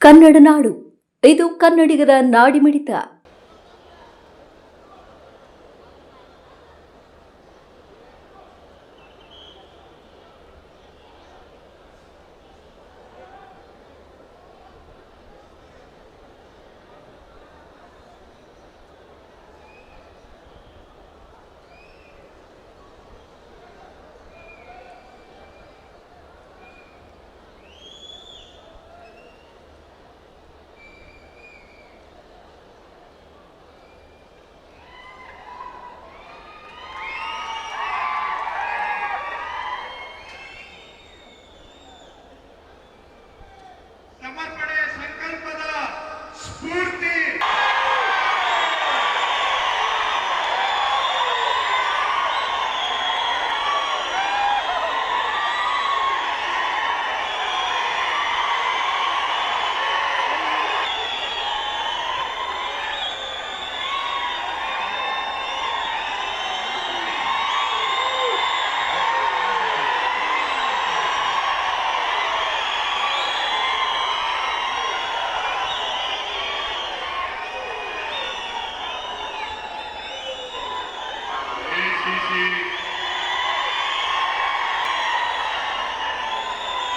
ಕನ್ನಡ ನಾಡು, ಇದು ಕನ್ನಡಿಗರ ನಾಡಿಮಿಡಿತ. ಸಮರ್ಪಣೆಯ ಸಂಕಲ್ಪದ ಸ್ಫೂರ್ತಿ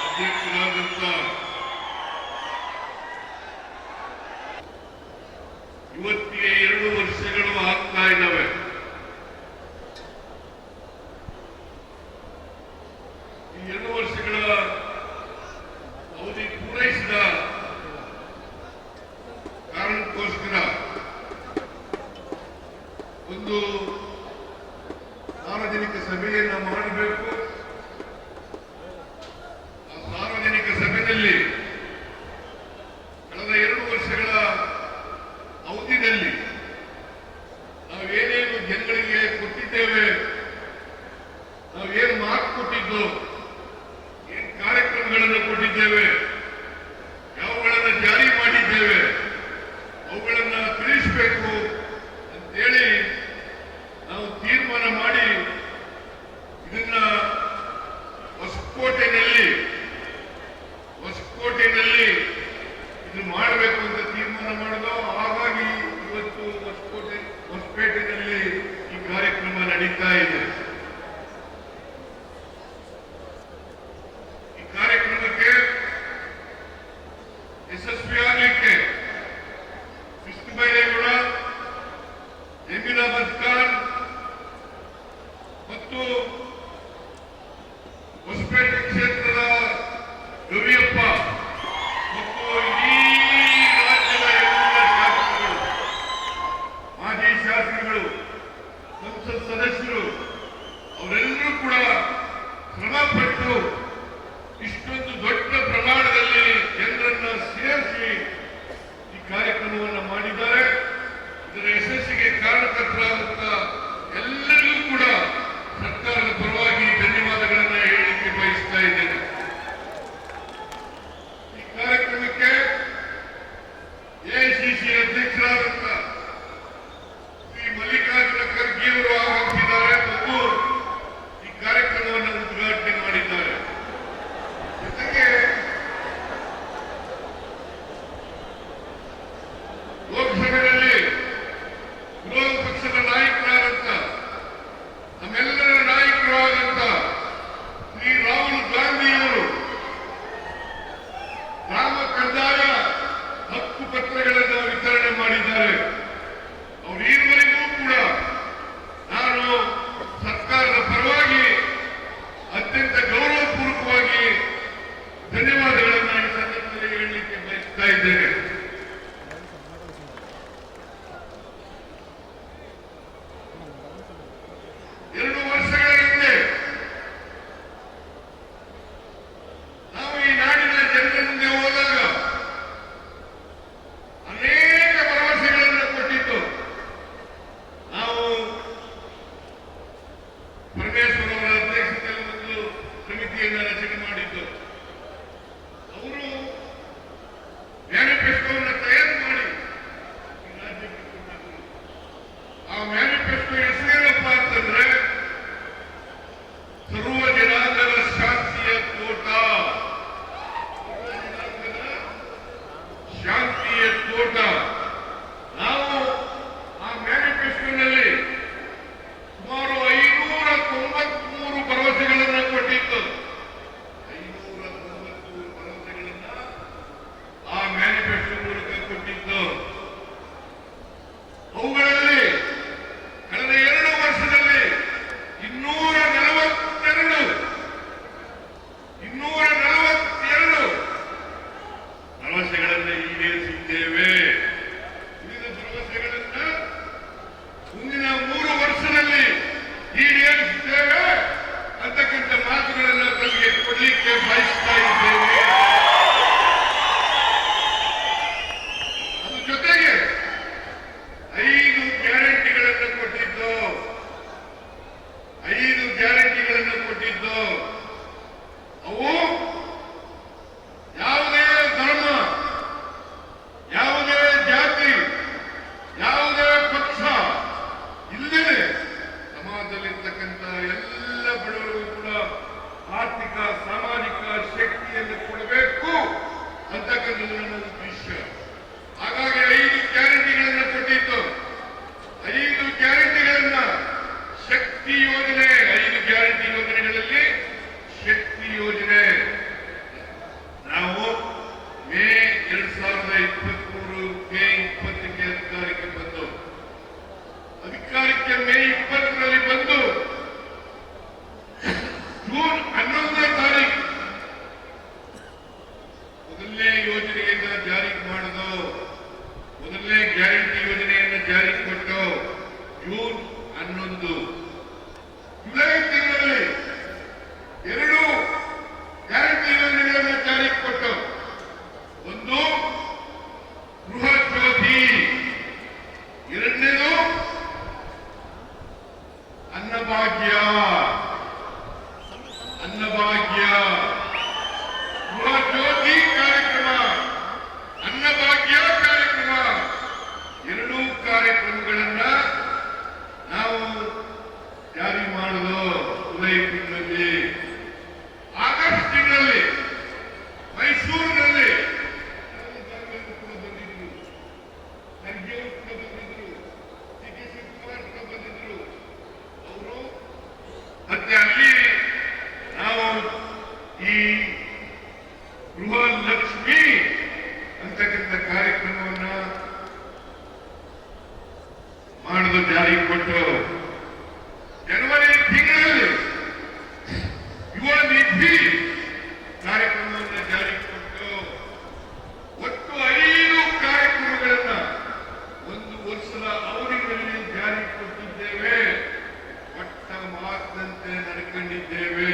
ಅಧ್ಯಕ್ಷರಾದಂತ ಇವತ್ತಿಗೆ 2 ವರ್ಷಗಳು ಆಗ್ತಾ ಇದ್ದಾವೆ. ಈ 2 ವರ್ಷಗಳ ಅವಧಿ ಪೂರೈಸಿದ ಕಾರಣಕ್ಕೋಸ್ಕರ ಒಂದು ಸಾರ್ವಜನಿಕ ಸಭೆಯನ್ನು ಮಾಡಬೇಕು. ಆ ಸಾರ್ವಜನಿಕ ಸಭೆಯಲ್ಲಿ ಕಳೆದ 2 ವರ್ಷಗಳ ಅವಧಿಯಲ್ಲಿ ನಾವೇನೇನು ಜನಗಳಿಗೆ ಕೊಟ್ಟಿದ್ದೇವೆ, ನಾವೇನು ಮಾತು ಕೊಟ್ಟಿದ್ದು, ಏನು ಕಾರ್ಯಕ್ರಮಗಳನ್ನು ಕೊಟ್ಟಿದ್ದೇವೆ, ಯಾವುಗಳನ್ನು ಜಾರಿ ಮಾಡಿದ್ದೇವೆ, ಅವುಗಳನ್ನು ತಿಳಿಸಬೇಕು ಅಂತೇಳಿ ನಾವು ತೀರ್ಮಾನ ಮಾಡಿ ಇದನ್ನ ಹೊಸಕೋಟೆಯಲ್ಲಿ ಇದು ಮಾಡಬೇಕು ಅಂತ ತೀರ್ಮಾನ ಮಾಡಿದೋ. ಹಾಗಾಗಿ ಇವತ್ತು ಹೊಸಪೇಟೆಯಲ್ಲಿ ಈ ಕಾರ್ಯಕ್ರಮ ನಡೀತಾ ಇದೆ. ಈ ಕಾರ್ಯಕ್ರಮಕ್ಕೆ ಯಶಸ್ವಿಯಾಗಲಿಕ್ಕೆ ವಿಷ್ಣುಬೈರೇಗೌಡ, ಜಮೀನಾಬಾದ್ ಖಾನ್ ಮತ್ತು ಹೊಸಪೇಟೆ ಕ್ಷೇತ್ರದ ರವಿಯಪ್ಪ ಮತ್ತು ಇಡೀ ರಾಜ್ಯದ ಎಲ್ಲ ಶಾಸಕರು, ಮಾಜಿ ಶಾಸಕರು, ಸಂಸತ್ ಸದಸ್ಯರು ಅವರೆಲ್ಲರೂ ಕೂಡ ಶ್ರಮಪಟ್ಟು ಇಷ್ಟೊಂದು ದೊಡ್ಡ ಪ್ರಮಾಣದಲ್ಲಿ ಜನರನ್ನ ಸೇರಿಸಿ ಈ ಕಾರ್ಯಕ್ರಮವನ್ನು ಮಾಡಿದ್ದಾರೆ. ಇದರ ಯಶಸ್ಸಿಗೆ ಕಾರಣಕರ್ತರಾದಂತ ಎಲ್ಲರಿಗೂ ಕೂಡ ಸರ್ಕಾರದ ಪರವಾಗಿ ಧನ್ಯವಾದಗಳನ್ನು ಹೇಳಲಿಕ್ಕೆ ಬಯಸ್ತಾ ಇದ್ದೇನೆ. ಈ ಕಾರ್ಯಕ್ರಮಕ್ಕೆ ಎಐಸಿಸಿ ಅಧ್ಯಕ್ಷರಾದಂತ ಶ್ರೀ ಮಲ್ಲಿಕಾರ್ಜುನ ಖರ್ಗೆ ಅವರು ಆಗಮಿಸಿದ್ದಾರೆ ಮತ್ತು ಈ ಕಾರ್ಯಕ್ರಮವನ್ನು ಉದ್ಘಾಟನೆ ಮಾಡಿದ್ದಾರೆ. ಜೊತೆಗೆ ಲೋಕಸಭೆಯಲ್ಲಿ ವಿರೋಧ ಪಕ್ಷದ ನಾಯಕರಾದಂತ ನಮ್ಮೆಲ್ಲರ ನಾಯಕರು ಆದಂತ ಶ್ರೀ ರಾಹುಲ್ ಗಾಂಧಿಯವರು ಗ್ರಾಮ ಕಂದಾಯ ಹಕ್ಕು ಪತ್ರಗಳನ್ನು ವಿತರಣೆ ಮಾಡಿದ್ದಾರೆ. ಅವರು ಈವರೆಗೂ ಕೂಡ ನಾನು ಸರ್ಕಾರದ ಪರವಾಗಿ ಅತ್ಯಂತ ಗೌರವಪೂರ್ವಕವಾಗಿ ಧನ್ಯವಾದಗಳನ್ನು ಈ ಸಂದರ್ಭದಲ್ಲಿ ಹೇಳಲಿಕ್ಕೆ ಬಯಸ್ತಾ ಇದ್ದೇನೆ. ಎರಡು ವರ್ಷಗಳ ಹಿಂದೆ ನಾವು ಈ ನಾಡಿನ ಜನರ ಮುಂದೆ ಹೋದಾಗ ಅನೇಕ ಭರವಸೆಗಳನ್ನು ಕೊಟ್ಟಿದ್ದು. ನಾವು ಪರಮೇಶ್ವರ್ ಅವರ ಅಧ್ಯಕ್ಷತೆಯಲ್ಲಿ ಒಂದು ಸಮಿತಿಯನ್ನು ರಚನೆ ಮಾಡಿದ್ದು. ಅವರು ಮ್ಯಾನಿಫೆಸ್ಟೋ ರಾಷ್ಟ್ರೀಯ ತೋಟ. ನಾವು ಆ ಮ್ಯಾನಿಫೆಸ್ಟೋನಲ್ಲಿ ಸುಮಾರು 593 ಭರವಸೆಗಳನ್ನು ಕೊಟ್ಟಿದ್ದು. 593 ಭರವಸೆಗಳನ್ನ ಆ ಮ್ಯಾನಿಫೆಸ್ಟೋ ಮೂಲಕ ಕೊಟ್ಟಿದ್ದು. ಅವುಗಳಲ್ಲಿ ಕಳೆದ 2 ವರ್ಷದಲ್ಲಿ 242 ಭರವಸೆಗಳನ್ನು ಈಡೇರಿಸಿದ್ದೇವೆ. ಉಳಿದ ಭರವಸೆಗಳನ್ನು ಮುಂದಿನ 3 ವರ್ಷದಲ್ಲಿ ಈಡೇರಿಸಿದ್ದೇವೆ ಅಂತಕ್ಕಂಥ ಮಾತುಗಳನ್ನು ತಮಗೆ ಕೊಡಲಿಕ್ಕೆ ಬಯಸ್ತಾ ಇದ್ದೇವೆ. ಅದ್ರ ಜೊತೆಗೆ 5 ಗ್ಯಾರಂಟಿಗಳನ್ನು ಕೊಟ್ಟಿದ್ದು. 5 ಗ್ಯಾರಂಟಿಗಳನ್ನು ಕೊಟ್ಟಿದ್ದು. ಅವು ಯಾವುದೇ ಧರ್ಮ, ಯಾವುದೇ ಜಾತಿ, ಯಾವುದೇ ಪಕ್ಷ ಇಲ್ಲದೆ ಸಮಾಜದಲ್ಲಿರ್ತಕ್ಕಂಥ ಎಲ್ಲ ಬಡವರಿಗೂ ಕೂಡ ಆರ್ಥಿಕ ಸಾಮಾಜಿಕ ಶಕ್ತಿಯನ್ನು ಕೊಡಬೇಕು ಅಂತಕ್ಕಂಥದ್ದು ನನ್ನ ಉದ್ದೇಶ. ಹಾಗಾಗಿ 5 ಗ್ಯಾರಂಟಿಗಳನ್ನು ಕೊಟ್ಟಿದ್ದು. 5 ಗ್ಯಾರಂಟಿಗಳನ್ನ ಶಕ್ತಿ ಯೋಜನೆ, 5 ಗ್ಯಾರಂಟಿ ಯೋಜನೆಗಳಲ್ಲಿ ಶಕ್ತಿ ಯೋಜನೆ ನಾವು ಮೇ 2023 ಮೇ 20ಕ್ಕೆ ಅಧಿಕಾರಕ್ಕೆ ಬಂದು ಮೇ 20ರಲ್ಲಿ ಬಂದು ಜೂನ್ 11ನೇ ತಾರೀಕು ಮೊದಲನೇ ಯೋಜನೆಯನ್ನು ಜಾರಿ ಮಾಡೋದು. ಮೊದಲನೇ ಗ್ಯಾರಂಟಿ ಯೋಜನೆಯನ್ನು ಜಾರಿ ಕೊಟ್ಟು ಜೂನ್ 11 ಜುಲೈ ತಿಂಗಳಲ್ಲಿ 2 ಗ್ಯಾರಂಟಿ ಯೋಜನೆಗಳನ್ನು ಜಾರಿಗೆ ಕೊಟ್ಟು, ಒಂದು ಗೃಹ ಜ್ಯೋತಿ, ಎರಡನೇದು ಅನ್ನಭಾಗ್ಯ. ಗೃಹ ಜ್ಯೋತಿ ಕಾರ್ಯಕ್ರಮ, ಅನ್ನಭಾಗ್ಯ ಕಾರ್ಯಕ್ರಮ, 2 ಕಾರ್ಯಕ್ರಮಗಳನ್ನ ನಾವು ಜಾರಿ ಮಾಡೋದು. ಜುಲೈ ತಿಂಗಳಲ್ಲಿ, ಆಗಸ್ಟ್ ತಿಂಗಳಲ್ಲಿ ಮೈಸೂರಿನಲ್ಲಿ ಬಂದಿದ್ರು, ಖರ್ಗೆ ಕೂಡ ಬಂದಿದ್ರು, ಡಿ.ಕೆ. ಶಿವಕುಮಾರ್ ಕೂಡ ಬಂದಿದ್ರು. ಅವರು ಮತ್ತೆ ಅಲ್ಲಿ ನಾವು ಈ ಗೃಹ ಲಕ್ಷ್ಮಿ ಅಂತಕ್ಕಂಥ ಕಾರ್ಯಕ್ರಮವನ್ನ ಮಾಡೋದು ಜಾರಿ ಕೊಟ್ಟು, ಜನವರಿ ತಿಂಗಳಲ್ಲಿ ಯುವ ನಿಧಿ ಕಾರ್ಯಕ್ರಮವನ್ನು ಜಾರಿ ಕೊಟ್ಟು, ಒಟ್ಟು 5 ಕಾರ್ಯಕ್ರಮಗಳನ್ನ 1 ವರ್ಷದ ಅವಧಿಗಳಲ್ಲಿ ಜಾರಿ ಕೊಟ್ಟಿದ್ದೇವೆ. ಕೊಟ್ಟ ಮಾತಿನಂತೆ ನಡ್ಕೊಂಡಿದ್ದೇವೆ.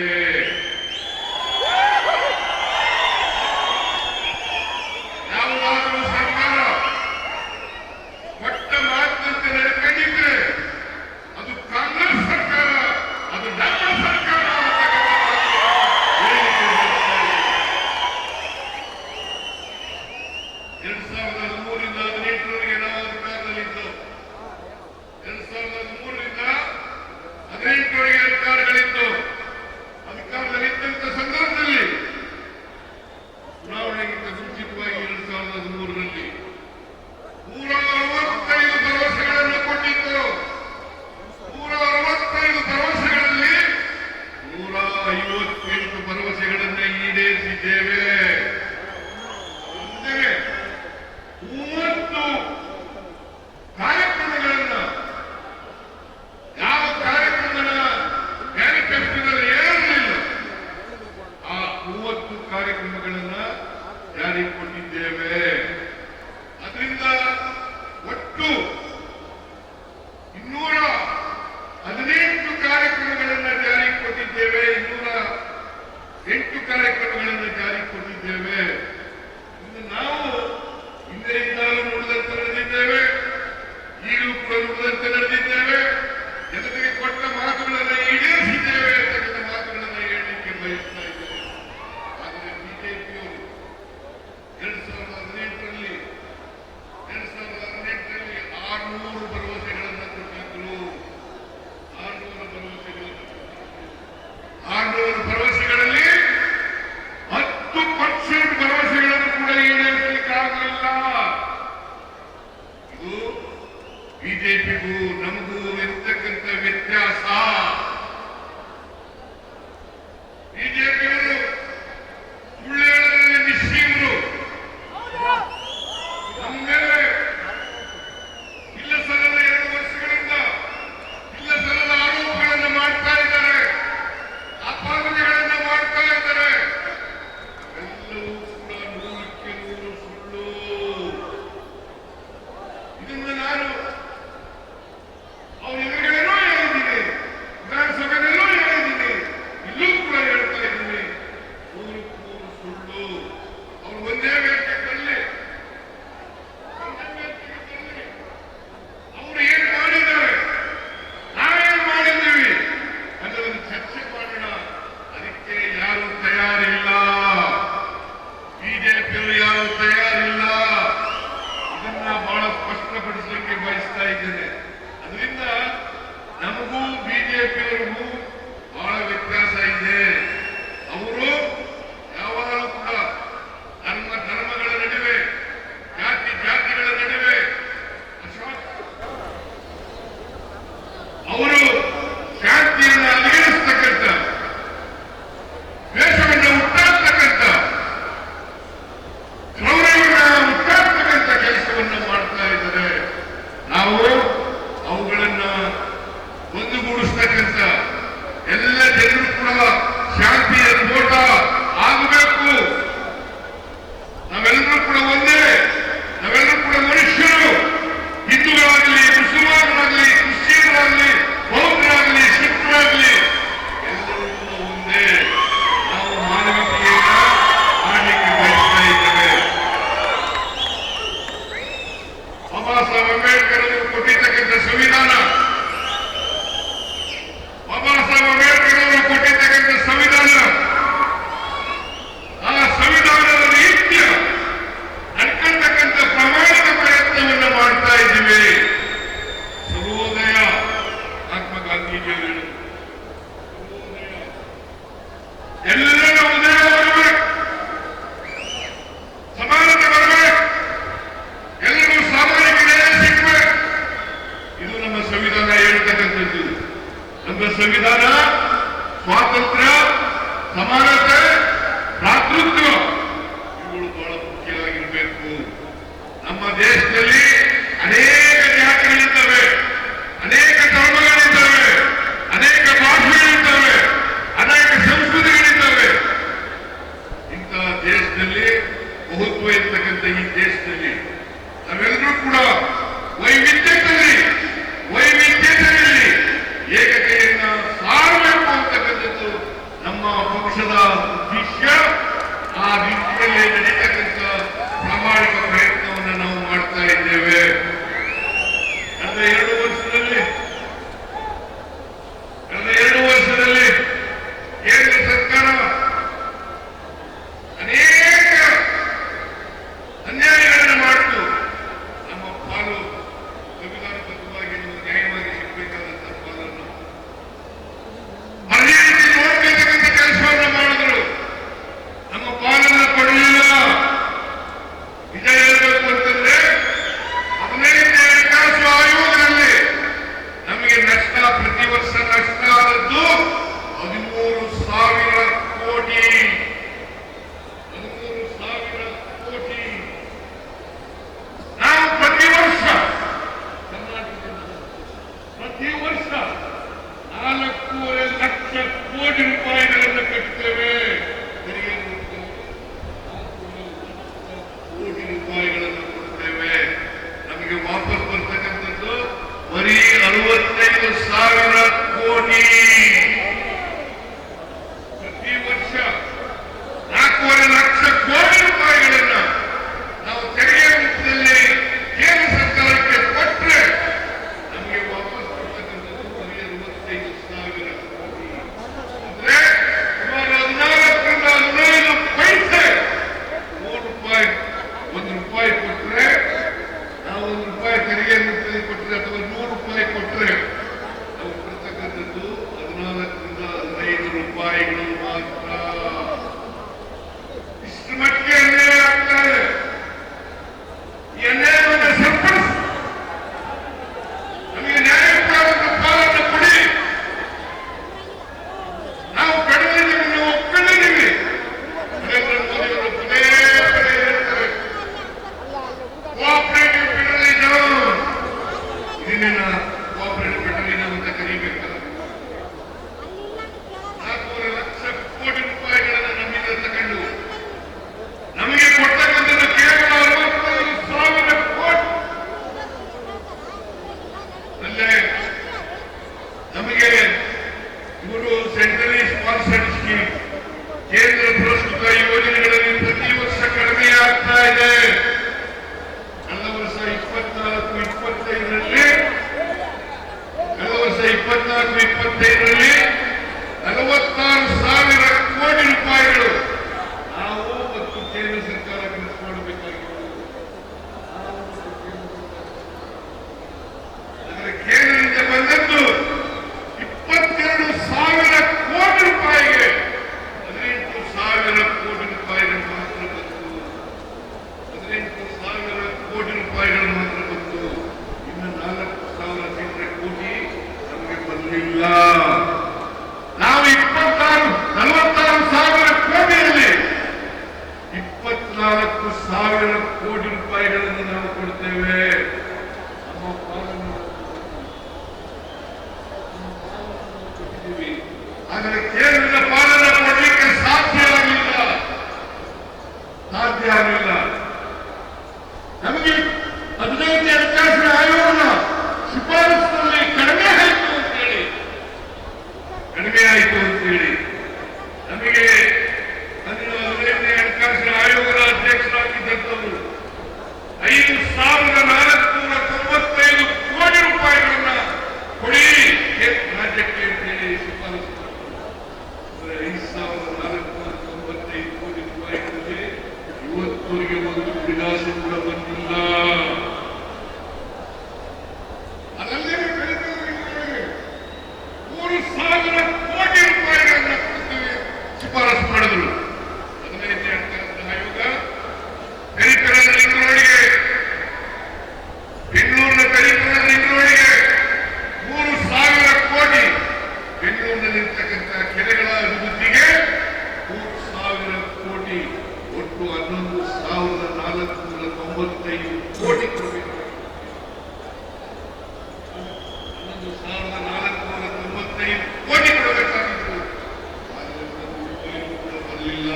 ಯಾವುದಾದರೂ ಸರ್ಕಾರ ಕೊಟ್ಟ ಮಾತಿನಂತೆ ನಡ್ಕೊಂಡಿದ್ರೆ ಅದು ಕಾಂಗ್ರೆಸ್ ಸರ್ಕಾರ, ಅದು ಡಾಕ್ಟರ್ ಸರ್ಕಾರ. 2003ರಿಂದ 18ರವರೆಗೆ ನಾವು ಅಧಿಕಾರದಲ್ಲಿದ್ದು, 2003ರಿಂದ 18ರವರೆಗೆ ಅಧಿಕಾರದಲ್ಲಿದ್ದಂಥ ಸಂದರ್ಭದಲ್ಲಿ ಚುನಾವಣೆಗಿಂತ ಮುಂಚಿತವಾಗಿ 2003ರಲ್ಲಿ 165 ಭರವಸೆಗಳನ್ನು ಕೊಟ್ಟಿದ್ದು. 165 ಭರವಸೆಗಳಲ್ಲಿ 158 ಭರವಸೆಗಳನ್ನು ಈಡೇರಿಸಿದ್ದೇವೆ. 30 ಕಾರ್ಯಕ್ರಮಗಳನ್ನ, ಯಾವ ಕಾರ್ಯಕ್ರಮದ ಮ್ಯಾನಿಫೆಸ್ಟೋದಲ್ಲಿ ಏನಿರಲಿಲ್ಲ ಆ 30 ಕಾರ್ಯಕ್ರಮಗಳನ್ನ ಜಾರಿ ಕೊಟ್ಟಿದ್ದೇವೆ. ಅದರಿಂದ ಒಟ್ಟು 218 ಕಾರ್ಯಕ್ರಮಗಳನ್ನು ಜಾರಿ ಕೊಟ್ಟಿದ್ದೇವೆ. 208 ಕಾರ್ಯಕ್ರಮಗಳನ್ನು ಜಾರಿ ಕೊಟ್ಟಿದ್ದೇವೆ. ಇನ್ನು ನಾವು ಹಿಂದೆ ಇದ್ದಾಗಲೂ ನುಡಿದಂತೆ ನಡೆದಿದ್ದೇವೆ, ಈಗಲೂ ಕೂಡ ನುಡಿದಂತೆ ನಡೆದಿದ್ದೇವೆ. ಜನತೆಗೆ ಕೊಟ್ಟ ಮಾತುಗಳನ್ನು ಈಡೇರಿಸಿದ್ದೇವೆ ಅಂತಕ್ಕಂಥ ಮಾತುಗಳನ್ನು ಹೇಳಲಿಕ್ಕೆ ಬಯಸ್ತಾ ಇದ್ದೇವೆ. ಆದರೆ ಬಿಜೆಪಿಯವರು 2018ರಲ್ಲಿ 600 ಭರವಸೆಗಳನ್ನು ಕೊಟ್ಟಿದ್ರು. 600 ಭರವಸೆಗಳಲ್ಲಿ 10% ಭರವಸೆಗಳನ್ನು ಕೂಡ ಈಡೇರಿಸಲಿಕ್ಕಾಗಲಿಲ್ಲ. ಇದು ಬಿಜೆಪಿಗೂ ನಮಗೂ ಇರ್ತಕ್ಕಂಥ ವ್ಯತ್ಯಾಸ. ಬಿಜೆಪಿಯವರು ಸುಳ್ಳು ಹೇಳೋದ್ರಲ್ಲಿ ನಿಶ್ಚೀವರು. ನಮ್ಮ ಮೇಲೆ ಇಲ್ಲ ಸಲ್ಲದ 2 ವರ್ಷಗಳಿಂದ ಇಲ್ಲ ಸಲ್ಲದ ಆರೋಪಗಳನ್ನು ಮಾಡ್ತಾ ಇದ್ದಾರೆ, ಆಪಾದನೆಗಳನ್ನು ಮಾಡ್ತಾ ಇದ್ದಾರೆ. ಎಲ್ಲವೂ ಕೂಡ 100ಕ್ಕೆ 100 ಸುಳ್ಳು. ಇದನ್ನು ನಾನು ಅವ್ರ ಎದುರುಗಡೆನೂ ಹೇಳಿದ್ದೀನಿ, ವಿಧಾನಸಭೆಯಲ್ಲೂ ಹೇಳಿದ್ದೀನಿ, ಇಲ್ಲೂ ಕೂಡ ಹೇಳ್ತಾ ಇದ್ದೀನಿ. 100ಕ್ಕೆ 100 ಸುಳ್ಳು. ಅವ್ರು ಒಂದೇ ವೇದಿಕೆಯಲ್ಲಿ ಅವರು ಏನ್ ಮಾಡಿದ್ದಾರೆ, ನಾವೇನ್ ಮಾಡಿದ್ದೀವಿ ಅನ್ನೋದನ್ನು ಚರ್ಚೆ ಮಾಡೋಣ. ಅದಕ್ಕೆ ಯಾರು ತಯಾರಿಲ್ಲ, ಬಿಜೆಪಿಯವರು ಯಾರು ತಯಾರಿಲ್ಲ. ಇದನ್ನ ಬಹಳ ಸ್ಪಷ್ಟಪಡಿಸಲಿಕ್ಕೆ ಬಯಸ್ತಾ ಇದ್ದೇನೆ. ಅದರಿಂದ ನಮಗೂ ಬಿಜೆಪಿಯವರಿಗೂ ಬಹಳ ವ್ಯತ್ಯಾಸ ಇದೆ. ಅವರು ಯಾವಾಗಲೂ ಕೂಡ ಧರ್ಮಗಳ ನಡುವೆ, ಜಾತಿಗಳ ನಡುವೆ ಅವರು ಶಾಂತಿಯನ್ನು ಅಲ್ಲಿಗಿಸ್ತಕ್ಕಂಥ, ದ್ವೇಷವನ್ನು ಹುಟ್ಟಾಕ್ತಕ್ಕಂಥ, ಕ್ರೌರ್ಯವನ್ನು ಹುಟ್ಟಾಕ್ತಕ್ಕಂಥ ಕೆಲಸವನ್ನು ಮಾಡ್ತಾ ಇದ್ದಾರೆ. ನಾವು ಅವುಗಳನ್ನ ಒಂದುಗೂಡಿಸ್ತಕ್ಕಂಥ, ಎಲ್ಲ ಜನರು ಕೂಡ ಶಾಂತಿಯ ತೋಟ ಆಗಬೇಕು. ನಾವೆಲ್ಲರೂ ಕೂಡ ಒಂದೇ, ನಾವೆಲ್ಲರೂ ಕೂಡ ಮನುಷ್ಯರು. ಹಿಂದೂಗಳಾಗಲಿ, ಮುಸಲ್ಮಾನರಾಗಲಿ, ಕ್ರಿಶ್ಚಿಯನ್ರಾಗಲಿ, ಬೌದ್ಧರಾಗಲಿ, ಸಿಖ್ರಾಗಲಿ ಎಲ್ಲರೂ ಕೂಡ ಒಂದೇ. ನಾವು ಮಾನವೀಯತೆಯನ್ನ ಮಾಡಲಿಕ್ಕೆ ಬಯಸ್ತಾ ಇದ್ದೇವೆ. ಬಾಬಾ ಸಾಹೇಬ್ ಅಂಬೇಡ್ಕರ್ ಅವರು ಕೊಟ್ಟಿರ್ತಕ್ಕಂಥ ಸಂವಿಧಾನ, ಬಾಬಾ ಸಾಹೇಬ್ ಅಂಬೇಡ್ಕರ್ ಅವರು ಕೊಟ್ಟಿರ್ತಕ್ಕಂಥ ಸಂವಿಧಾನ, ಆ ಸಂವಿಧಾನದ ರೀತಿಯ ನಡ್ಕೊಳ್ತಕ್ಕಂಥ ಪ್ರಾಮಾಣಿಕ ಪ್ರಯತ್ನವನ್ನು ಮಾಡ್ತಾ ಇದ್ದೀವಿ. ಸರ್ವೋದಯ ಮಹಾತ್ಮ ಗಾಂಧೀಜಿಯವರು ಎಲ್ಲರೂ ಒಂದೇ ಬರಬೇಕು, ಸಮಾನತೆ ಬರಬೇಕು, ಎಲ್ಲರೂ ಸಾಮಾಜಿಕ ನ್ಯಾಯ ಸಿಗಬೇಕು. ಇದು ನಮ್ಮ ಸಂವಿಧಾನ ಹೇಳ್ತಕ್ಕಂಥದ್ದು. ನಮ್ಮ ಸಂವಿಧಾನ ಸ್ವಾತಂತ್ರ್ಯ, ಸಮಾನತೆ, ಭ್ರಾತೃತ್ವ ಇವುಗಳು ಬಹಳ ಮುಖ್ಯವಾಗಿರಬೇಕು. ನಮ್ಮ ದೇಶದಲ್ಲಿ ಅನೇಕ ಜಾತಿಗಳಿದ್ದಾವೆ, ಅನೇಕ ಧರ್ಮಗಳಿದ್ದಾವೆ, ಅನೇಕ ಭಾಷೆಗಳಿದ್ದಾವೆ, ಅನೇಕ ಸಂಸ್ಕೃತಿಗಳಿದ್ದಾವೆ. ಇಂತಹ ದೇಶದಲ್ಲಿ, ಬಹುತ್ವ ಇರ್ತಕ್ಕಂಥ ಈ ದೇಶದಲ್ಲಿ ನಾವೆಲ್ಲರೂ ಕೂಡ ವೈವಿಧ್ಯತೆಯಲ್ಲಿ ಏಕತೆಯನ್ನ ಸಾರಬೇಕು ಅಂತಕ್ಕಂಥದ್ದು ನಮ್ಮ ಪಕ್ಷದ ಉದ್ದೇಶ. ಆ ರೀತಿಯಲ್ಲಿ ನಡೀತಕ್ಕಂಥ ಪ್ರಾಮಾಣಿಕ ಪ್ರಯತ್ನವನ್ನು ನಾವು ಮಾಡ್ತಾ ಇದ್ದೇವೆ. ಕಳೆದ 2 ವರ್ಷದಲ್ಲಿ ಕೇಂದ್ರ ಸರ್ಕಾರ ಅನೇಕ ಅನ್ಯಾಯಗಳನ್ನು ಮಾಡಿತು. ನಮ್ಮ ಪಾಲು ಸಂವಿಧಾನಬದ್ಧವಾಗಿ ನಮಗೆ ನ್ಯಾಯವಾಗಿ ಸಿಗಬೇಕಾದಂತಹ ಪಾಲನ್ನು ಅದೇ ರೀತಿ ನೋಡ್ಬೇಕಂತ ಕೆಲಸವನ್ನು ಮಾಡಿದ್ರು. ನಮ್ಮ ಪಾಲನ್ನು ಕೊಡಲಿಲ್ಲ. ನಿಜ ಹೇಳಬೇಕು ಅಂತಂದ್ರೆ 15ನೇ ಹಣಕಾಸು ಆಯೋಗದಲ್ಲಿ ನಮಗೆ ನಷ್ಟ, ಪ್ರತಿ ವರ್ಷ ನಷ್ಟ ಆದದ್ದು 13,000 ಕೋಟಿ. 13,000 ಕೋಟಿ. ನಾವು ಪ್ರತಿ ವರ್ಷ ಪ್ರತಿ ವರ್ಷ 4.5 ಲಕ್ಷ ಕೋಟಿ ರೂಪಾಯಿಗಳನ್ನು ಕಟ್ಟುತ್ತೇವೆ. ತೆರಿಗೆ ಕೋಟಿ ರೂಪಾಯಿಗಳನ್ನು ಕೊಡ್ತೇವೆ. ನಮಗೆ ವಾಪಸ್ ಬರ್ತಕ್ಕಂಥದ್ದು ಬರೀ 65,000 ಕೋಟಿ. ಪ್ರತಿ ವರ್ಷ 4.5 ಲಕ್ಷ ಕೋಟಿ ರೂಪಾಯಿಗಳನ್ನ ನಾವು ತೆರಿಗೆ ರೂಪದಲ್ಲಿ ಕೇಂದ್ರ ಸರ್ಕಾರಕ್ಕೆ ಕೊಟ್ಟರೆ ನಮಗೆ ವಾಪಸ್ ಬರ್ತಕ್ಕಂಥದ್ದು ಬರೀ 65,000 ಕೋಟಿ. ಅಂದ್ರೆ ಸುಮಾರು 14ರಿಂದ 15 ಪೈಸೆ. 3 ರೂಪಾಯಿ, 1 ರೂಪಾಯಿ ಕೊಟ್ಟರೆ, ನಾವು 1 ರೂಪಾಯಿ ತೆರಿಗೆ ರೂಪದಲ್ಲಿ ಕೊಟ್ಟರೆ ಅಥವಾ 100 ರೂಪಾಯಿ ಕೊಟ್ಟರೆ ನಾವು ಬರ್ತಕ್ಕಂಥದ್ದು 14ರಿಂದ 15 ರೂಪಾಯಿಗಳು ಮಾತ್ರ. ಇಷ್ಟು ಮಟ್ಟಿಗೆ ಅನ್ಯಾಯ ಆಗ್ತಾ ಇದೆ. ಈ ಅನ್ಯಾಯವನ್ನು ಕಾಸು ಕೂಡ ಬಂದಿಲ್ಲ. ಅದಲ್ಲೇ ಬೆಳಗಾವಿಗೆ 3,000 ಕೋಟಿ ರೂಪಾಯಿಗಳನ್ನ ಕೊಡ್ತೇವೆ ಶಿಫಾರಸು ಮಾಡಿದ್ರು. 15ನೇ ಹಣಕಾಸಿನ ಆಯೋಗ ಪೆರಿಫೆರಲ್ ರಿಂಗ್ ರೋಡ್ಗೆ, ಬೆಂಗಳೂರಿನ ಪೆರಿಫೆರಲ್ ರಿಂಗ್ ರೋಡ್ಗೆ 3,000 ಕೋಟಿ, ಬೆಂಗಳೂರಿನಲ್ಲಿರ್ತಕ್ಕಂಥ ಕೆರೆಗಳ ಅಭಿವೃದ್ಧಿಗೆ 3,000 ಕೋಟಿ, ಒಟ್ಟು 11,495 ಕೋಟಿ ಕೊಡಬೇಕು. 11,495 ಕೋಟಿ ಕೊಡಬೇಕಾಗಿತ್ತು. ಆದರೆ ಒಂದು ರೂಪಾಯಿ ಕೂಡ ಬರಲಿಲ್ಲ.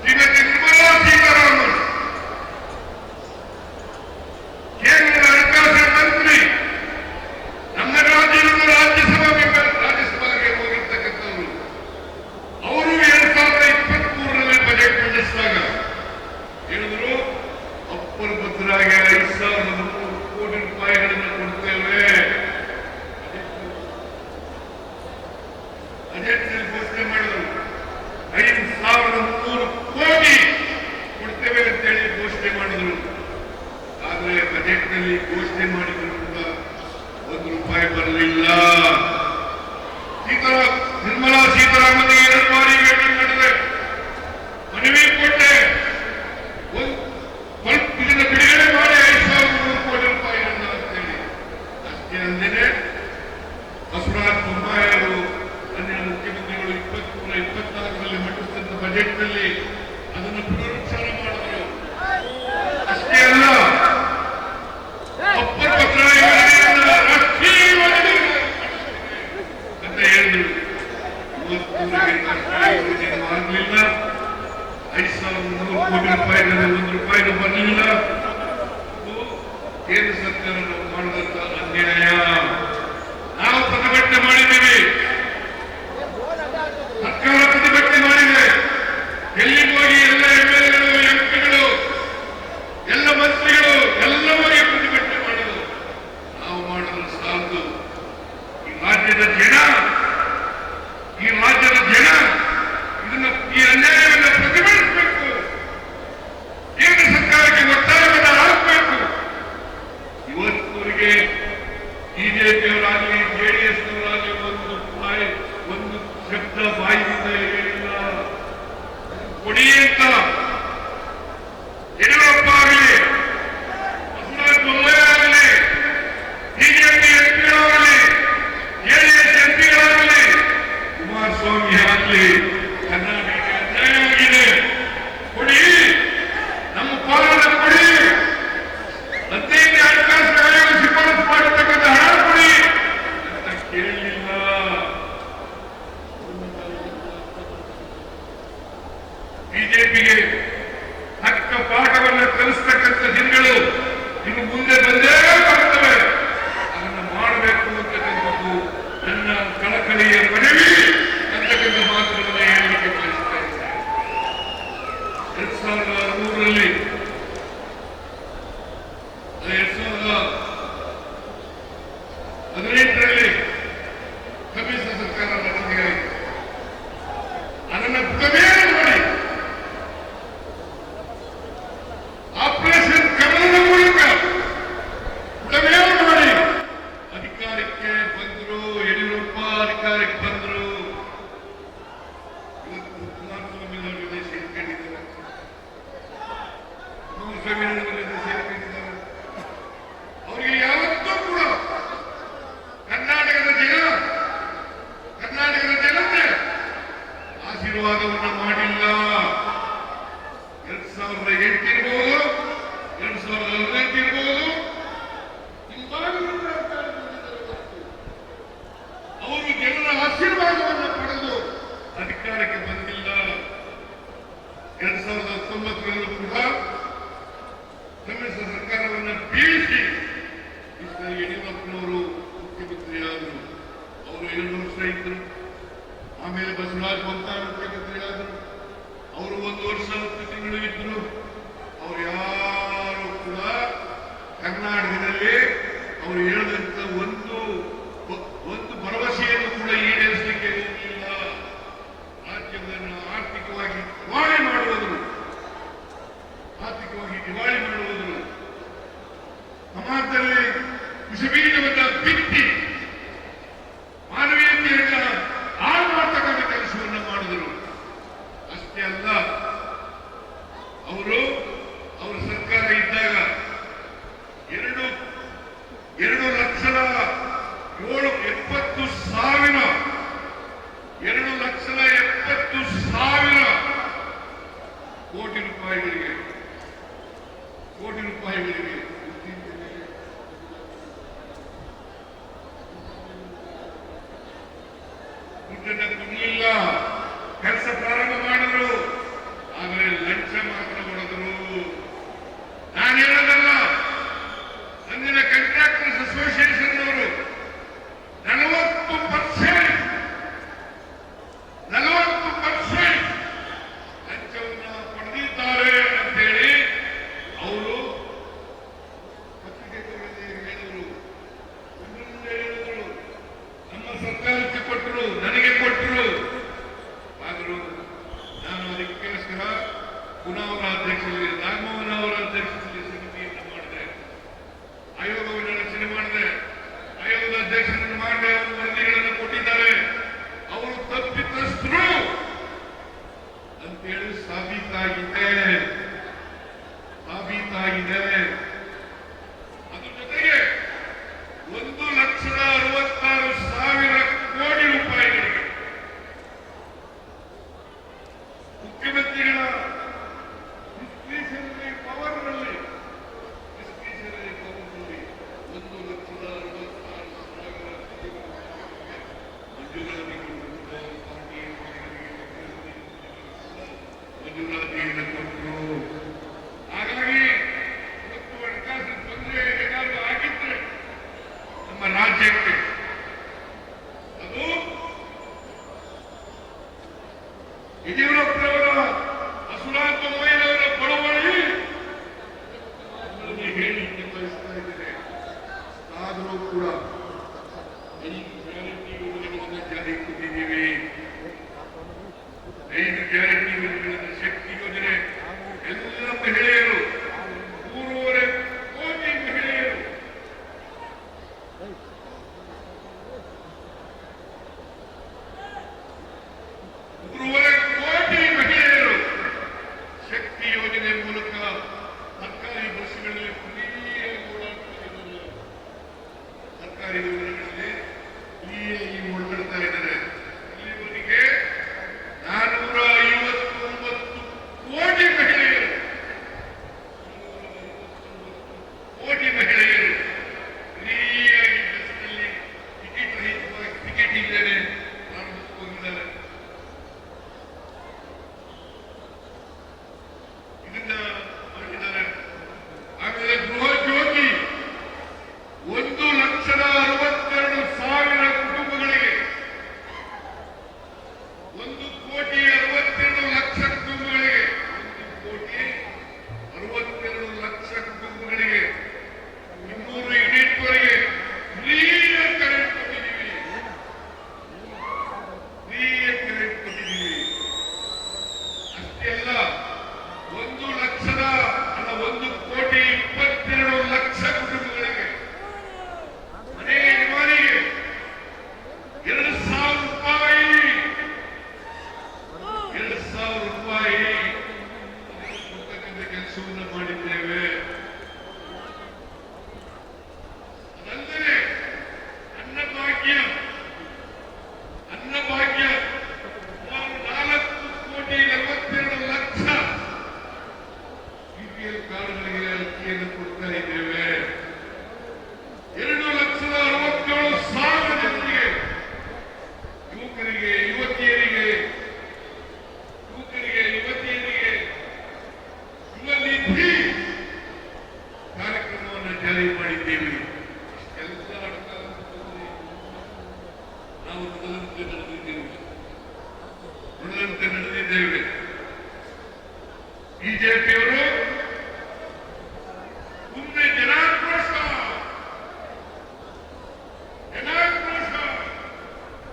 ಶ್ರೀಮತಿ ನಿರ್ಮಲಾ ಸೀತಾರಾಮನ್ ಕೇಂದ್ರ ಹಣಕಾಸಿನ ಮಂತ್ರಿ, ನಮ್ಮ ರಾಜ್ಯಸಭೆಗೆ ಹೋಗಿರ್ತಕ್ಕಂಥವ್ರು, ಅವರು 2023ರಲ್ಲಿ ಬಜೆಟ್ ಮಂಡಿಸಿದಾಗ ಹೇಳಿದ್ರು, ಅಪ್ಪರ್ ಭದ್ರಾಗಿ 5,300 ಕೋಟಿ ರೂಪಾಯಿಗಳನ್ನು ಕೊಡ್ತೇವೆ. ಬಜೆಟ್ನಲ್ಲಿ ಘೋಷಣೆ ಮಾಡಿದ್ರು 5,300 ಕೋಟಿ ಕೊಡ್ತೇವೆ ಅಂತೇಳಿ ಘೋಷಣೆ ಮಾಡಿದ್ರು. ಆದ್ರೆ ಬಜೆಟ್ನಲ್ಲಿ ಘೋಷಣೆ ಮಾಡಿದ್ರು ಕೂಡ 1 ರೂಪಾಯಿ ಬರಲಿಲ್ಲ. ನಿರ್ಮಲಾ ಸೀತಾರಾಮನ್ 2 ಬಾರಿ ಭೇಟಿ ಮಾಡಿದೆ, ಮನವಿ ಕೊಟ್ಟೆ, ಇದನ್ನು ಬಿಡುಗಡೆ ಮಾಡಿ 5,300 ಕೋಟಿ ರೂಪಾಯಿಗಳನ್ನ ಅಂತೇಳಿ. ಅಷ್ಟೇ ಅಲ್ಲದೆ ಬಸವರಾಜ ಬೊಮ್ಮಾಯಿ ಅವರು ಅಂದಿನ ಮುಖ್ಯಮಂತ್ರಿಗಳು 23-24ರಲ್ಲಿ ಮಂಡಿಸಿದಂತ ಬಜೆಟ್ನಲ್ಲಿ ಅದನ್ನು ಪುನರುಚ್ಚಾರ ಮಾಡಿದರು. ಅಷ್ಟೇ ಅಲ್ಲ, ಅಪ್ಪರ್ ಭದ್ರಾ ಯೋಜನೆಯನ್ನು ರಾಷ್ಟ್ರೀಯ ಯೋಜನೆ ಅಂತ ಹೇಳಿದ್ರು. 23ಕ್ಕೆ ಆಗಲಿಲ್ಲ. 5,300 ಕೋಟಿ ರೂಪಾಯಿಗಳಲ್ಲಿ 1 ರೂಪಾಯಿನೂ ಬರಲಿಲ್ಲ. ಕೇಂದ್ರ ಸರ್ಕಾರ ನಾವು ಮಾಡಿದಂತ ಅನ್ಯಾಯ. ನಾವು ಪ್ರತಿಭಟನೆ ಮಾಡಿದ್ದೀವಿ, ಸರ್ಕಾರ ಪ್ರತಿಭಟನೆ ಮಾಡಿದೆ. ಎಲ್ಲಿಗೆ ಹೋಗಿ ಎಲ್ಲ MLAಗಳು, MP ಗಳು, ಎಲ್ಲ ಮಂತ್ರಿಗಳು ಎಲ್ಲ ಹೋಗಿ ಪ್ರತಿಭಟನೆ ಮಾಡಿದ್ರು. ನಾವು ಮಾಡಿದ್ರು ಸಾಲದು. ಈ ರಾಜ್ಯದ ಜನ ಈ ಅನ್ಯಾಯವನ್ನು ಪ್ರತಿಭಟಿಸಬೇಕು, ಕೇಂದ್ರ ಸರ್ಕಾರಕ್ಕೆ ಒತ್ತಾಯವನ್ನು ಹಾಕಬೇಕು. ಇವತ್ತವರೆಗೆ ಬಿಜೆಪಿಯವರಾಗಲಿ JDSನವರಾಗಲಿ ಒಂದು ಶಬ್ದ ಬಾಯಿಯಿಂದ ಹೇಳಿಲ್ಲ. ಕೊಡಿ ಅಂತ ಯಡಿಯೂರಪ್ಪ ಆಗಲಿ, ಬಸವರಾಜ ಬೊಮ್ಮಾಯಿ ಆಗಲಿ, ಬಿಜೆಪಿ ಎಂಪಿಗಳಾಗಲಿ, JDS ಎಂಪಿಗಳಾಗಲಿ, ಕುಮಾರಸ್ವಾಮಿ ಆಗಲಿ, ಕರ್ನಾಟಕಕ್ಕೆ ಅನ್ಯಾಯ ಆಗಿದೆ, ಕೊಡಿ, ನಮ್ಮ ಪಾಲನ ಕೊಡಿ, 15ನೇ ಹಣಕಾಸಿನ ಆಯೋಗ ಶಿಫಾರಸು ಮಾಡತಕ್ಕಂಥ ಹಣ ಕೊಡಿ ಅಂತ ಕೇಳಲಿಲ್ಲ. ಬಿಜೆಪಿಗೆ ತಕ್ಕ ಪಾಠವನ್ನು ಕಲಿಸ್ತಕ್ಕಂಥ ದಿನಗಳು ಇನ್ನು ಮುಂದೆ ಬಂದೇ ಬರ್ತವೆ. ಅದನ್ನು ಮಾಡಬೇಕು ಅಂತಕ್ಕಂಥದ್ದು ನನ್ನ ಕಳಕಳಿಯ ಮನವಿ ಅಂತಕ್ಕಂಥ ಮಾತುಗಳನ್ನು ಹೇಳಲಿಕ್ಕೆ ಬಯಸ್ತಾ ಇದ್ದೇನೆ. 2013ರಲ್ಲಿ 2018ರಲ್ಲಿ ಸಮ್ಮಿಶ್ರ ಸರ್ಕಾರ ರಚನೆಯಾಯಿತು. ಅದನ್ನು ಬುಡಮೇಲು ಮಾಡಿ ಆಪರೇಷನ್ ಕಮಲದ ಮೂಲಕ ಬುಡಮೇಲು ಮಾಡಿ ಅಧಿಕಾರಕ್ಕೆ ಬಂದರು. ಯಡಿಯೂರಪ್ಪ ಅಧಿಕಾರಕ್ಕೆ ಬಂದರು. ಇವತ್ತು ಕುಮಾರಸ್ವಾಮಿ ಅವರ ಜೊತೆ ಸೇರ್ಕೊಂಡಿದ್ದಾರೆ. ಅವರಿಗೆ ಯಾವತ್ತೂ ಕೂಡ ಕರ್ನಾಟಕದ ಜನತೆ ಆಶೀರ್ವಾದವನ್ನು ಮಾಡಿಲ್ಲ. 2008 ಇರ್ಬೋದು, 2015 ಇರ್ಬೋದು, ಅವರು ಜನರ ಆಶೀರ್ವಾದವನ್ನು ಪಡೆದು ಅಧಿಕಾರಕ್ಕೆ ಬಂದಿಲ್ಲ. 2019ರಲ್ಲೂ ಕೂಡ ಸಮ್ಮಿಶ್ರ ಸರ್ಕಾರವನ್ನು ಬೀಳಿಸಿ ಯಡಿಯೂರಪ್ಪನವರು ಮುಖ್ಯಮಂತ್ರಿ ಆದರು. ಅವರು 2 ವರ್ಷ ಇದ್ದರು. ಆಮೇಲೆ ಬಸವರಾಜ ಬೊಮ್ಮಾಯಿ ಮುಖ್ಯಮಂತ್ರಿ ಆದರು. ಅವರು 1 ವರ್ಷ 10 ತಿಂಗಳು ಇದ್ದರು. ಅವರು ಯಾರು ಕೂಡ ಕರ್ನಾಟಕದಲ್ಲಿ ಅವರು ಹೇಳಿದಂತ ಒಂದು ಭರವಸೆಯನ್ನು ಕೂಡ ಈಡೇರಿಸಲಿಕ್ಕೆ ಹೋಗಲಿಲ್ಲ. ರಾಜ್ಯವನ್ನು ಆರ್ಥಿಕವಾಗಿ ನಿರ್ವಹಣೆ ಮಾಡುವುದು, ಆರ್ಥಿಕ ತಾತ್ಕಾಲಿಕವಾಗಿ ದಿವಾಳಿ ಮಾಡುವುದು, ಸಮಾಜದಲ್ಲಿ ವಿಷಬೀಜವನ್ನ ಬಿತ್ತಿ ಮಾನವೀಯತೆಯನ್ನ ಹಾಳು ಮಾಡ್ತಕ್ಕಂಥ ಕೆಲಸವನ್ನ ಮಾಡಿದರು. ಅಷ್ಟೇ ಅಲ್ಲ, ಅವರು ಅವರ ಸರ್ಕಾರ ಇದ್ದಾಗ 2,70,000 ಕೋಟಿ ರೂಪಾಯಿಗಳಿಗೆ ದುಡ್ಡನ್ನ ಕೊಡಲಿಲ್ಲ. ಕೆಲಸ ಪ್ರಾರಂಭ ಮಾಡಿದ್ರು, ಆದರೆ ಲಂಚ ಮಾತ್ರ ಹೊಡೆದರು. ನಾನು ಹೇಳೋದಲ್ಲ, ಅಂದಿನ ಕಾಂಟ್ರಾಕ್ಟರ್ಸ್ ಅಸೋಸಿಯೇಷನ್ ಅವರು 40% ಲಂಚವನ್ನು ಪಡೆದಿದ್ದಾರೆ ಅಂತೇಳಿ ಅವರು ಪತ್ರಿಕೆಗಳಲ್ಲಿ ಹೇಳಿದರು, ನಮ್ಮ ಸರ್ಕಾರಕ್ಕೆ ಕೊಟ್ಟರು, ನನಗೆ ಕೊಟ್ಟರು. ಆದರೂ ನಾನು ಅದಕ್ಕೋಸ್ಕರ ಪುನಃ ಅವರ ಅಧ್ಯಕ್ಷರಲ್ಲಿ, ನಾಗಮೋಹನ್ ಅವರ ಅಧ್ಯಕ್ಷರಲ್ಲಿ ಸಮಿತಿಯನ್ನು ಮಾಡಿದೆ, ಆಯೋಗವನ್ನು ರಚನೆ ಮಾಡಿದೆ. ಆಯೋಗದ ಅಧ್ಯಕ್ಷರನ್ನು ಮಾಡಿ ಅವರು ವರದಿಗಳನ್ನು ಕೊಟ್ಟಿದ್ದಾರೆ. ಅವರು ತಪ್ಪಿತಸ್ಥರು ಅಂತೇಳಿ ಸಾಬೀತಾಗಿದೆ. ಅದ್ರ ಜೊತೆಗೆ 1,66,000 ಕೋಟಿ ರೂಪಾಯಿಗಳಿಗೆ ಮುಖ್ಯಮಂತ್ರಿಗಳ ಡಿಸ್ಕ್ರಿಷನರಿ ಪವರ್ನಲ್ಲಿ 1,66,000 ಮಂಜೂರಾತಿಯನ್ನು ಕೊಟ್ಟರು. ಹಾಗಾಗಿ ಇವತ್ತು ಹಣಕಾಸಿನ ತೊಂದರೆ ಏನಾದರೂ ಆಗಿದ್ರೆ ನಮ್ಮ ರಾಜ್ಯಕ್ಕೆ, ಅದು ಯಡಿಯೂರಪ್ಪನವರ ಅಸುರಾಂತ ಮೊಯ್ಲವರ ಬಡವಳಿ ಹೇಳಿಕೆ ಬಯಸ್ತಾ ಇದ್ದೇನೆ. ಆದರೂ ಕೂಡ 5 ಗ್ಯಾರಂಟಿ ಯೋಜನೆಗಳನ್ನು ಜಾರಿಗೆ ಕೊಟ್ಟಿದ್ದೀವಿ. 5 ಗ್ಯಾರಂಟಿ ಯೋಜನೆಗಳನ್ನು, ಶಕ್ತಿ ಯೋಜನೆ, ಎಲ್ಲ ಮಹಿಳೆಯರು 3.5 ಕೋಟಿ ಮಹಿಳೆಯರು 3.5 ಕೋಟಿ ಮಹಿಳೆಯರು ಶಕ್ತಿ ಯೋಜನೆ ಮೂಲಕ ಸರ್ಕಾರಿ ಬಸ್ಗಳಲ್ಲಿ ಫ್ರೀಯಾಗಿ ಓಡಾಡ್ತಾ, ಸರ್ಕಾರಿ ಯೋಜನೆಗಳಲ್ಲಿ ಫ್ರೀಯಾಗಿ ಓಡಾಡ್ತಾ ಇದ್ದಾರೆ. ಇಲ್ಲಿವರೆಗೆ 459 ಕೋಟಿ ಮಹಿಳೆಯರು ಫ್ರೀಯಾಗಿ ಬಸ್ನಲ್ಲಿ ಟಿಕೆಟ್ ರಹಿತವಾಗಿ, ಟಿಕೆಟ್ ಇಲ್ಲದೆ ಹೋಗಿದ್ದಾರೆ. ಇದನ್ನ ಮಾಡಿದ್ದಾರೆ. ಆಮೇಲೆ ಗೃಹ ಜ್ಯೋತಿ 1,62,000 ಕುಟುಂಬಗಳಿಗೆ, 1,62,00,000 ಕುಟುಂಬಗಳಿಗೆ, 1,62,00,000 ಕುಟುಂಬಗಳಿಗೆ 200 ಯೂನಿಟ್ ವರೆಗೆ ಫ್ರೀಯಾಗಿ ಕರೆಂಟ್ ಕೊಟ್ಟಿದ್ದೀವಿ. ಅಷ್ಟೇ ಅಲ್ಲ, 1,22,00,000 ಕುಟುಂಬಗಳಿಗೆ ಮನೆ ನಿರ್ಮಾಣಿಗೆ 2,000 ರೂಪಾಯಿ ಕೊಡ್ತಕ್ಕಂಥ ಕೆಲಸವನ್ನು ಮಾಡಿದ್ದೇವೆ. ಅದಲ್ಲದೆ ಅನ್ನಭಾಗ್ಯ ಸುಮಾರು 4,42,00,000 BPL ಕಾರ್ಡ್ಗಳಿಗೆ ಅಕ್ಕಿಯನ್ನು ಕೊಡ್ತಾ ಇದ್ದೇವೆ. 2,67,000 ಜನರಿಗೆ, ಯುವಕರಿಗೆ ಯುವತಿಯರಿಗೆ ಯುವ ನಿಧಿ ಕಾರ್ಯಕ್ರಮವನ್ನು ಜಾರಿ ಮಾಡಿದ್ದೇವೆ. ಎಲ್ಲ ಹಣಕಾಸು ನಾವು ನುಡಿದಂತೆ ನಡೆದಿದ್ದೇವೆ. ಬಿಜೆಪಿಯವರು ಮುಂದೆ ಜನಾಕ್ರೋಶ,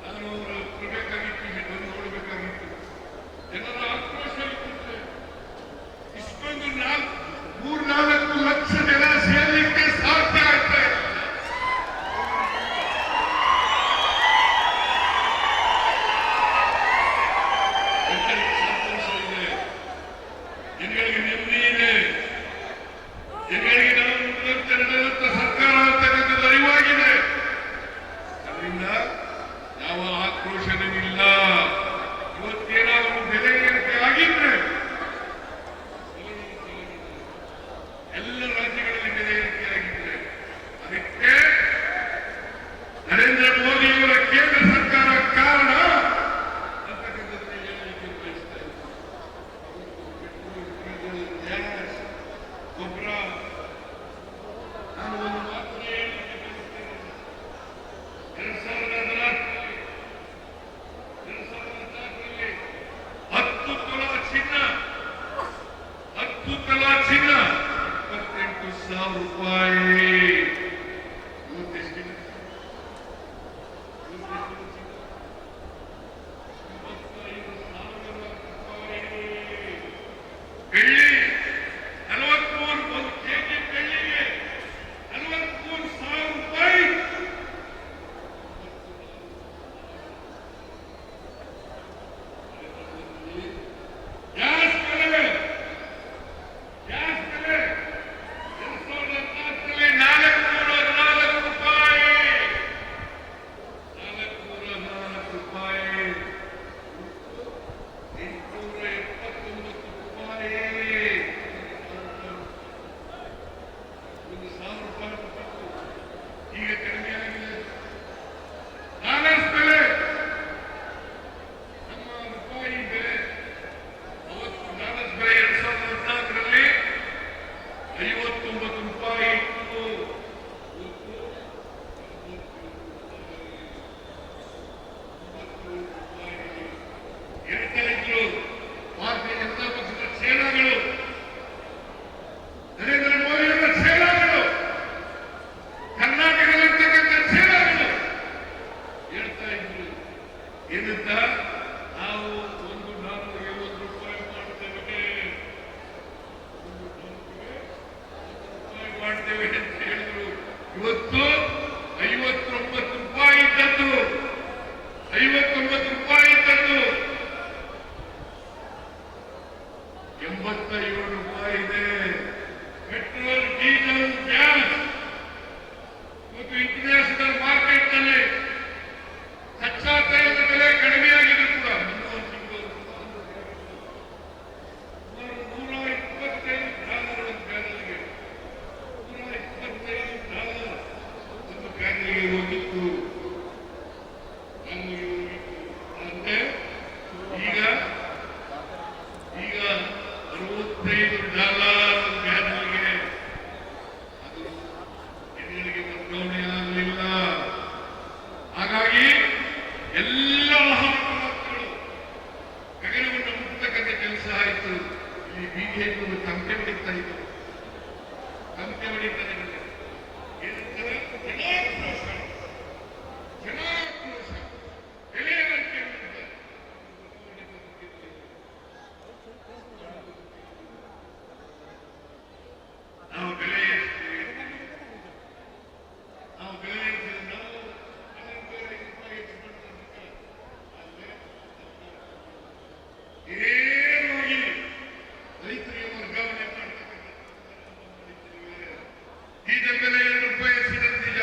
ನಾನು ಅವರು ಕೊಡಬೇಕಾಗಿತ್ತು, ಇದನ್ನು ನೋಡಬೇಕಾಗಿತ್ತು. ಜನರ ಆಕ್ರೋಶ ಇರ್ತದೆ. ಇಷ್ಟೊಂದು ರೂಪಾಯಿ. ಇವತ್ತೆಷ್ಟಿದೆ? 25,000 ರೂಪಾಯಿ. ಬೆಳ್ಳಿ 43 ಒಂದು ಕೆಜಿ ಬೆಳ್ಳಿಗೆ 43,000 ರೂಪಾಯಿ. ಗ್ಯಾಸ್ ಬೆಲೆ 2014ರಲ್ಲಿ 414 ರೂಪಾಯಿ. 414 ರೂಪಾಯಿ. 879 ರೂಪಾಯಿ. 1,000 ರೂಪಾಯಿ ಕೊಟ್ಟಿತ್ತು. ಈಗ ಕಡಿಮೆ ಆಗಿದೆ. ಡಾಲರ್ಸ್ ಬೆಲೆ ನಮ್ಮ ರೂಪಾಯಿ ಬೆಲೆ ಅವತ್ತು ಡಾಲರ್ಸ್ ಬೆಲೆ 2014ರಲ್ಲಿ 59 ರೂಪಾಯಿ ಇತ್ತು. ಹೇಳ್ತಾ ಇದ್ರು ಭಾರತೀಯ ಜನತಾ ಪಕ್ಷದ ಸೇನಾಗಳು, ನರೇಂದ್ರ ಮೋದಿಯವರ ಸೇನಾಗಳು, ಕರ್ನಾಟಕದಲ್ಲಿರ್ತಕ್ಕಂಥ ಸೇನಾಗಳು ಹೇಳ್ತಾ ಇದ್ರು ಏನಂತ, ನಾವು $1 ರೂಪಾಯಿ ಮಾಡ್ತೇವೆ ಅಂತ ಹೇಳಿದ್ರು. ಇವತ್ತು 59 ರೂಪಾಯಿ ಇದ್ದದ್ದು 59 ರೂಪಾಯಿ ಇದ್ದದ್ದು 87 ರೂಪಾಯಿ ಇದೆ. ಪೆಟ್ರೋಲ್, ಡೀಸೆಲ್, ಗ್ಯಾಸ್ ಮತ್ತು ಇಂಟರ್ನ್ಯಾಷನಲ್ ಮಾರ್ಕೆಟ್ ನಲ್ಲಿ ಕಚ್ಚಾ ತೈಲದ ಬೆಲೆ ಕಡಿಮೆಯಾಗಿದೆ ಕೂಡ. $125 ಒಂದು ಬ್ಯಾರಲ್ಗೆ, $125 ಒಂದು ಬ್ಯಾರಲ್ಗೆ ಹೋಗಿತ್ತು. ಅಂದ್ರೆ ಈಗ $65 ಬ್ಯಾರಲ್ಗೆ ಅದು ಜನಗಳಿಗೆ ವರ್ಗಾವಣೆ ಆಗಲಿಲ್ಲ. ಹಾಗಾಗಿ ಎಲ್ಲ ಆಹಾರ ಪದಾರ್ಥಗಳು ಗಗನವನ್ನು ಮುಟ್ಟತಕ್ಕಂಥ ಕೆಲಸ ಆಯಿತು. ಇಲ್ಲಿ ಬಿಜೆಪಿ ತಂಪೆ ಹೊಡಿತಾ ಇದ್ದಾರೆ. ತಂಪೆ ಹೊಡಿತಾ ಇದ್ದಾರೆ. ಏನಂತಾರೆ? ಜನಾಕ್ರೋಶ ಬೆಲೆ ಏರಿಕೆ ಮಾಡಿದ್ದಾರೆ. ನಾವು ಬೆಲೆ ಏರಿಸ್ತೀವಿ, ನಾವು ಬೆಲೆ ಏರಿಸಿದ್ರೆ ನಾವು 4,500 ರೂಪಾಯಿ ಹೆಚ್ಚು ನೇರವಾಗಿ ರೈತರಿಗೆ ವರ್ಗಾವಣೆ ಮಾಡ್ತಕ್ಕಂಥ ಡೀಸೆಲ್ ಬೆಲೆ 2 ರೂಪಾಯಿ ಹೆಚ್ಚಿದ ನಿಜ.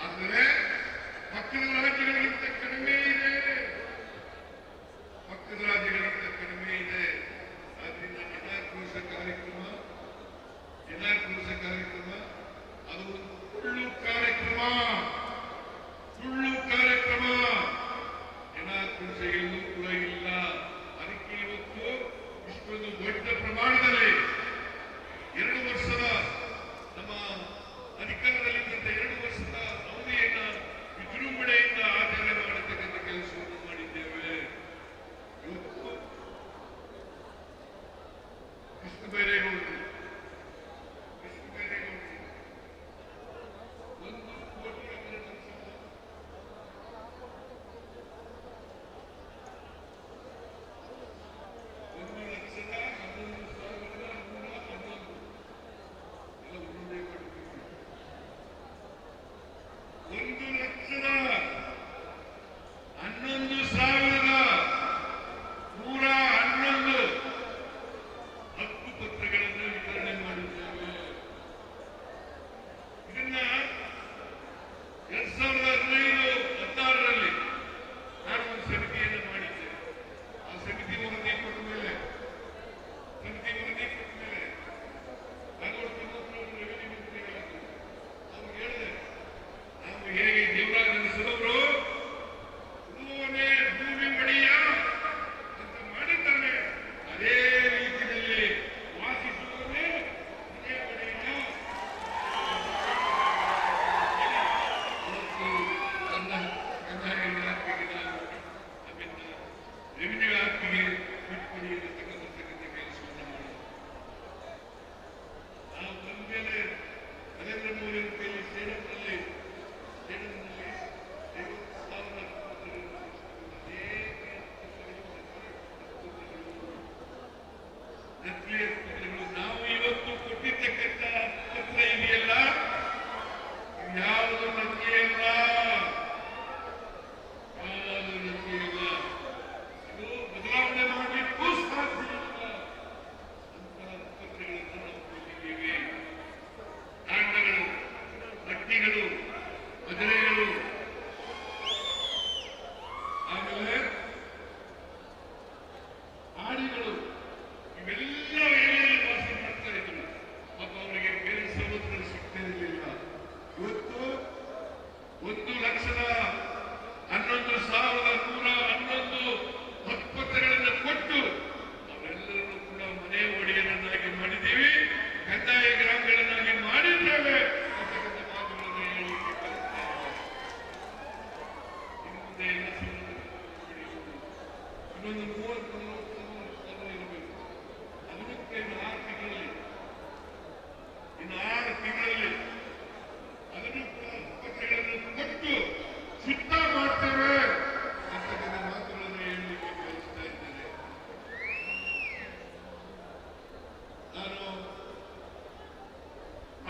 ಆದರೆ ಪಕ್ಕದ ರಾಜ್ಯಗಳಿಗಿಂತ ಕಡಿಮೆ ಇದೆ. ಪಕ್ಕದ ರಾಜ್ಯಗಳಿಗಿಂತ ಕಡಿಮೆ ಇದೆ. ಆದ್ರಿಂದ ಜನಾಕ್ರೋಶ ಕಾರ್ಯಕ್ರಮ ಅದು ಸುಳ್ಳು ಕಾರ್ಯಕ್ರಮ. ಜನಾಕ್ರೋಶ ಎಲ್ಲೂ ಕೂಡ ಇಲ್ಲ. ಅದಕ್ಕೆ ಇವತ್ತು ಇಷ್ಟೊಂದು ದೊಡ್ಡ ಪ್ರಮಾಣದಲ್ಲಿ 2 ವರ್ಷದ ನಮ್ಮ ಅಧಿಕಾರದಲ್ಲಿದ್ದಂಥ 2 ವರ್ಷದ ಅವಧಿಯನ್ನ ವಿಜೃಂಭಣೆಯಿಂದ ಆಚರಣೆ ಮಾಡತಕ್ಕಂಥ ಕೆಲಸವನ್ನು ಮಾಡಿದ್ದೇವೆ. ಇವತ್ತು ಕೃಷ್ಣ ಬೈರೇಗೌಡರು 1 ಕೋಟಿ 12 ಲಕ್ಷ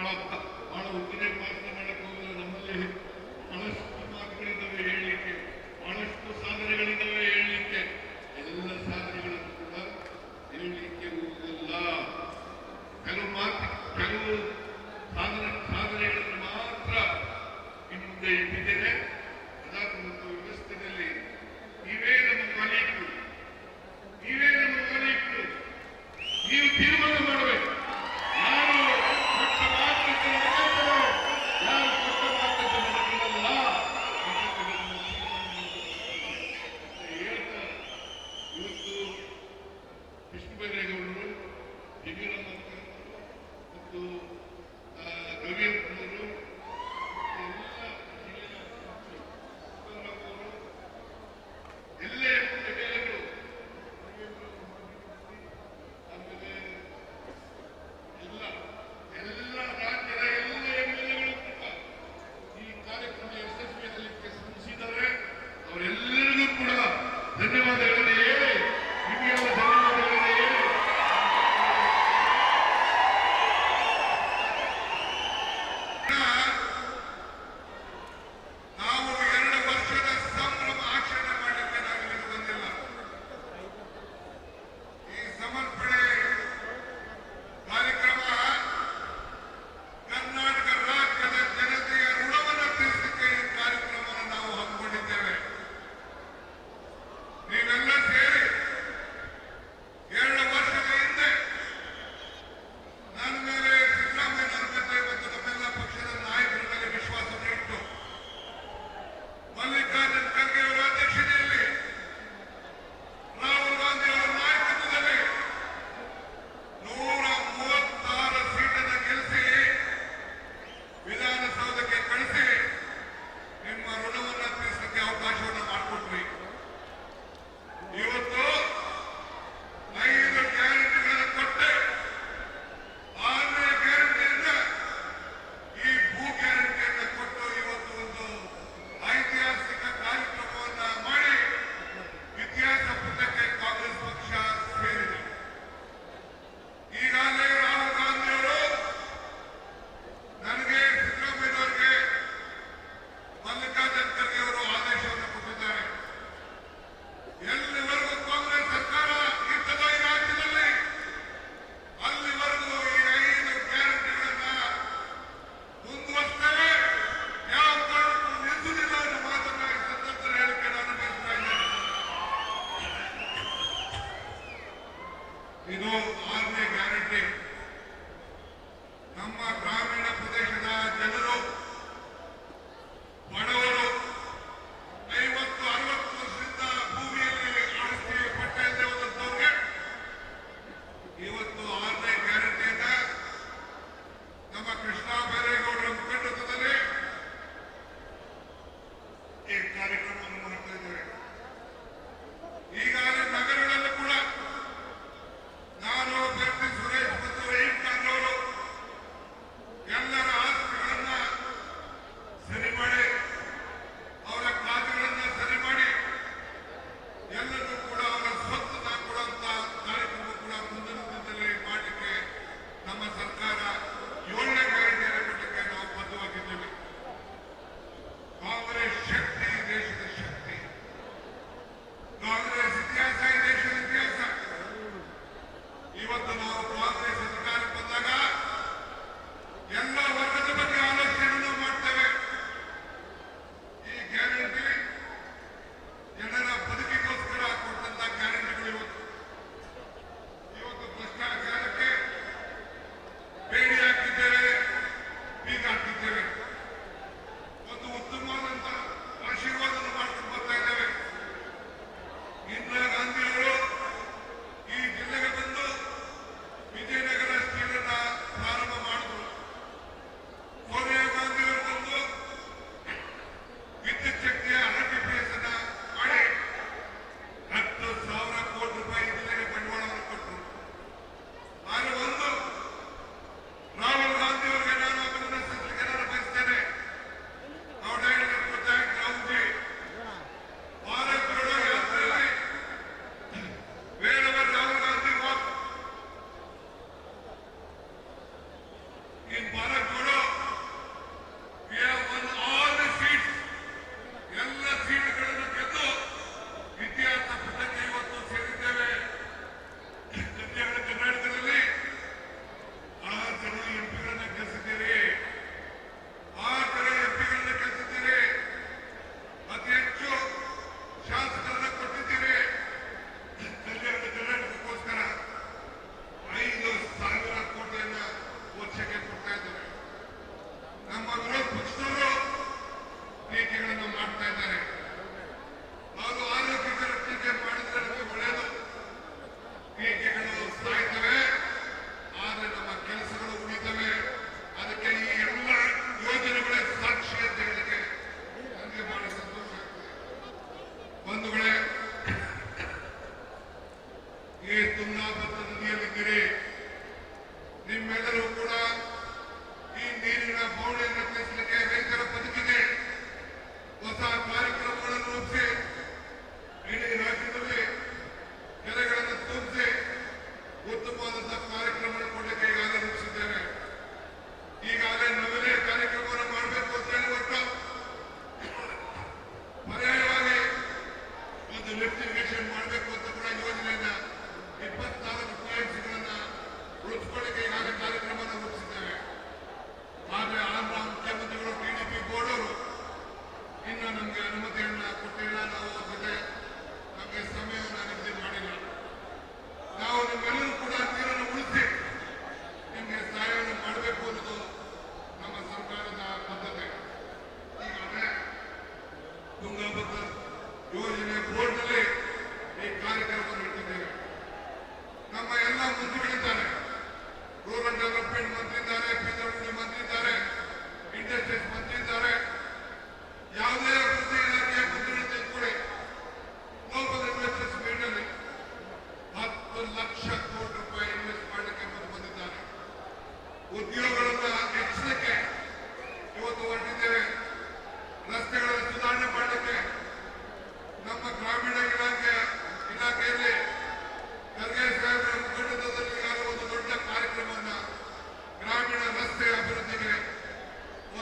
ಬಹಳ ಉದ್ದಿಮೆ ಭಾಷಣ ಮಾಡಕ್ಕೆ ಹೋಗಲ್ಲ. ನಮ್ಮಲ್ಲಿ ಬಹಳಷ್ಟು ಮಾತುಗಳಿದ್ದಾವೆ ಹೇಳಲಿಕ್ಕೆ, ಬಹಳಷ್ಟು ಸಾಧನೆಗಳಿದ್ದಾವೆ ಹೇಳಲಿಕ್ಕೆ. ಎಲ್ಲ ಸಾಧನೆಗಳನ್ನು ಕೂಡ ಹೇಳಲಿಕ್ಕೆ ಹೋಗಲ್ಲ. ಕೆಲವು ಸಾಧನೆಗಳನ್ನು ಮಾತ್ರ ಇನ್ನು ಮುಂದೆ ಇಟ್ಟಿದ್ದೇನೆ. ಪ್ರಜಾಪ್ರಭುತ್ವ ವ್ಯವಸ್ಥೆಯಲ್ಲಿ ನೀವೇ ನಮ್ಮ ಮಾಲೀಕರು, ನೀವೇ ನಮ್ಮ ಮಾಲೀಕರು. ನೀವು ತೀರ್ಮಾನ ಮಾಡಬೇಕು. ಯಾರು ಕೊಟ್ಟ ಮಾತನ್ನು ನಡೆಯುತ್ತಾರೆ, ಯಾರು ಕೊಟ್ಟ ಮಾತನ್ನು ನಡೆಯಲ್ಲ ಹೇಳ್ತಾ ಇವತ್ತು ವಿಷ್ಣು ಬೈರೇಗೌಡರು, ಯಡಿಯೂರಪ್ಪ ಮತ್ತು ರವಿಯಪ್ಪನವರು ಎಲ್ಲ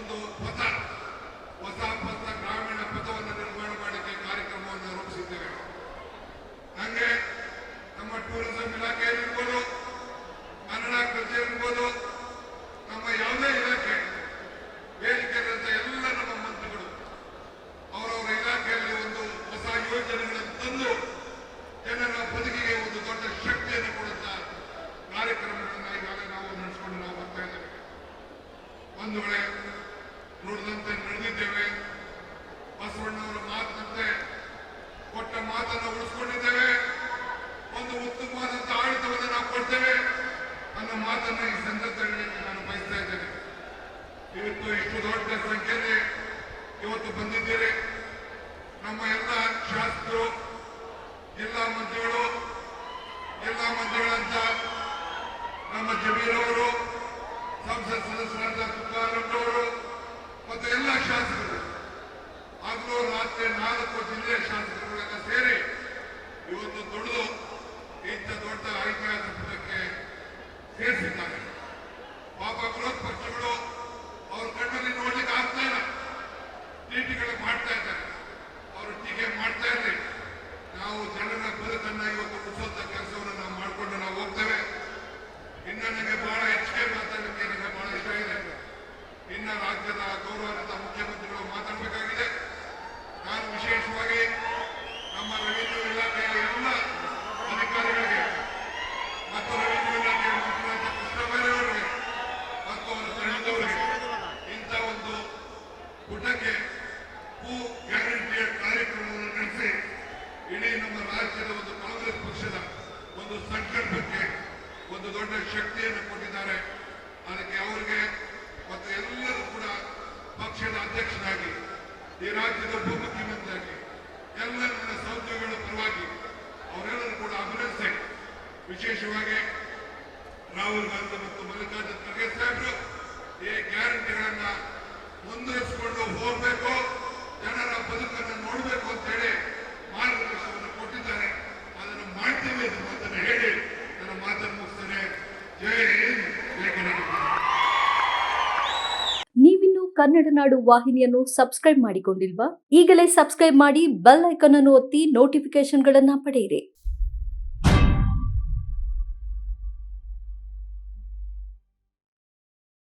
ಒಂದು ಹೊಸ ಗ್ರಾಮೀಣ ಪಥವನ್ನು ನಿರ್ಮಾಣ ಮಾಡಲಿಕ್ಕೆ ಕಾರ್ಯಕ್ರಮವನ್ನು ರೂಪಿಸಿದ್ದೇವೆ. ಹಂಗೆ ನಮ್ಮ ಟೂರಿಸಂ ಇಲಾಖೆ ಇರ್ಬೋದು, ಕನ್ನಡ ಕಚೇರಿ ಇರ್ಬೋದು, ನಮ್ಮ ಯಾವುದೇ ಇಲಾಖೆ ವೇದಿಕೆಯಲ್ಲಿದ್ದ ಎಲ್ಲ ನಮ್ಮ ಮಂತ್ರಿಗಳು ಅವರವರ ಇಲಾಖೆಯಲ್ಲಿ ಒಂದು ಹೊಸ ಯೋಜನೆಗಳನ್ನು ತಂದು ಜನರ ಬದುಕಿಗೆ ಒಂದು ದೊಡ್ಡ ಶಕ್ತಿಯನ್ನು ಕೊಡುತ್ತ ಕಾರ್ಯಕ್ರಮಗಳನ್ನು ಈಗಾಗಲೇ ನಾವು ನಡೆಸಿಕೊಂಡು ನಾವು ಬರ್ತಾ ಇದ್ದೇವೆ. ಒಂದು ವೇಳೆ ನುಡಿದಂತೆ ನಡೆದಿದ್ದೇವೆ. ಬಸವಣ್ಣವರ ಮಾತಿನಂತೆ ಕೊಟ್ಟ ಮಾತನ್ನು ಉಳಿಸಿಕೊಂಡಿದ್ದೇವೆ. ಒಂದು ಉತ್ತಮವಾದಂತ ಆಡಳಿತವನ್ನು ನಾವು ಕೊಡ್ತೇವೆ ಅನ್ನೋ ಮಾತನ್ನು ಈ ಸಂದರ್ಭದಲ್ಲಿ ನಾನು ಬಯಸ್ತಾ ಇದ್ದೇನೆ. ಇವತ್ತು ಇಷ್ಟು ದೊಡ್ಡ ಸಂಖ್ಯೆಯಲ್ಲಿ ಇವತ್ತು ಬಂದಿದ್ದೀರಿ. ನಮ್ಮ ಎಲ್ಲ ಶಾಸಕರು, ಜಿಲ್ಲಾ ಮಂತ್ರಿಗಳಂತ ನಮ್ಮ ಜಮೀರ್ ಅವರು, ಸಂಸತ್ ಸದಸ್ಯರಾದ ತುಕಾರಾಮ್ರವರು ಮತ್ತು ಎಲ್ಲ ಶಾಸಕರು, ಹಗಲು ರಾತ್ರಿ 4 ಜಿಲ್ಲೆಯ ಶಾಸಕರುಗಳೆಲ್ಲ ಸೇರಿ ಇವತ್ತು ದುಡಿದು ಇಂಥ ದೊಡ್ಡ ಐತಿಹಾಸಿಕ ಪುಟಕ್ಕೆ ಸೇರಿಸಿದ್ದಾರೆ. ಪಾಪ ವಿರೋಧ ಪಕ್ಷಗಳು ಅವ್ರ ಕಣ್ಣಲ್ಲಿ ನೋಡ್ಲಿಕ್ಕೆ ಆಗ್ತಾ ಇಲ್ಲ, ಟೀಕೆಗಳು ಮಾಡ್ತಾ ಇದ್ದಾರೆ. ಅವರು ಟೀಕೆ ಮಾಡ್ತಾ ಇರ್ಲಿ, ನಾವು ಜನರ ಬದುಕನ್ನ ಇವತ್ತು ಉಳಿಸುವಂತ ಕೆಲಸವನ್ನು ನಾವು ಮಾಡಿಕೊಂಡು ನಾವು ಹೋಗ್ತೇವೆ. ಇನ್ನು ನನಗೆ ಬಹಳ ಹೆಚ್ಚಿಗೆ ಮಾತಾಡಲಿಕ್ಕೆ ನನಗೆ ಬಹಳ ಇಷ್ಟ ಇದೆ. ಇನ್ನ ರಾಜ್ಯದ ಗೌರವಾನ್ವಿತ ಮುಖ್ಯಮಂತ್ರಿಗಳು ಮಾತಾಡಬೇಕಾಗಿದೆ. ನಾನು ವಿಶೇಷವಾಗಿ ನಮ್ಮ ರೆವಿನ್ಯೂ ಇಲಾಖೆಯ ಎಲ್ಲ ಅಧಿಕಾರಿಗಳಿಗೆ ಮತ್ತು ರೆವಿನ್ಯೂ ಇಲಾಖೆಯ ಮಂತ್ರಿಗಳಾದ ಕೃಷ್ಣಬೈರೇಯವರಿಗೆ ಮತ್ತು ಅವರ ತಂಡದವರಿಗೆ ಇಂಥ ಒಂದು ಪುಟಕ್ಕೆ ಭೂ ಗ್ಯಾರಂಟಿಯ ಕಾರ್ಯಕ್ರಮವನ್ನು ನಡೆಸಿ ಇಡೀ ನಮ್ಮ ರಾಜ್ಯದ ಒಂದು ಕಾಂಗ್ರೆಸ್ ಪಕ್ಷದ ಒಂದು ಸಂಕಲ್ಪಕ್ಕೆ ಒಂದು ದೊಡ್ಡ ಶಕ್ತಿಯನ್ನು ಕೊಟ್ಟಿದ್ದಾರೆ. ಅದಕ್ಕೆ ಅವರಿಗೆ ಮತ್ತು ಎಲ್ಲರೂ ಕೂಡ ಪಕ್ಷದ ಅಧ್ಯಕ್ಷರಾಗಿ, ಈ ರಾಜ್ಯದ ಉಪಮುಖ್ಯಮಂತ್ರಿಯಾಗಿ, ಎಲ್ಲ ನನ್ನ ಸಹೋದ್ಯೋಗಿಗಳ ಪರವಾಗಿ ಅವರೆಲ್ಲರೂ ಕೂಡ ಅಭಿನಂದಿಸಿ, ವಿಶೇಷವಾಗಿ ರಾಹುಲ್ ಗಾಂಧಿ ಮತ್ತು ಮಲ್ಲಿಕಾರ್ಜುನ ಖರ್ಗೆ ಸಾಹೇಬರು ಈ ಗ್ಯಾರಂಟಿಗಳನ್ನ ಮುಂದುವರಿಸಿಕೊಂಡು ಹೋಗಬೇಕು, ಜನರ ಬದುಕನ್ನು ನೋಡಬೇಕು ಅಂತ ಹೇಳಿ ಮಾರ್ಗದರ್ಶನವನ್ನು ಕೊಟ್ಟಿದ್ದಾರೆ. ಅದನ್ನು ಮಾಡ್ತೇವೆ ಅಂತ ಹೇಳಿ ನನ್ನ ಮಾತನ್ನು ಮುಗಿಸ್ತೇನೆ. ಜೈ ಹಿಂದ್, ಜೈ ಕರ್ನಾಟಕ. ನೀವಿನ್ನು ಕನ್ನಡ ನಾಡು ವಾಹಿನಿಯನ್ನು ಸಬ್ಸ್ಕ್ರೈಬ್ ಮಾಡಿಕೊಂಡಿಲ್ವಾ? ಈಗಲೇ ಸಬ್ಸ್ಕ್ರೈಬ್ ಮಾಡಿ ಬೆಲ್ ಐಕಾನ್ ಅನ್ನು ಒತ್ತಿ ನೋಟಿಫಿಕೇಶನ್ಗಳನ್ನ ಪಡೆಯಿರಿ.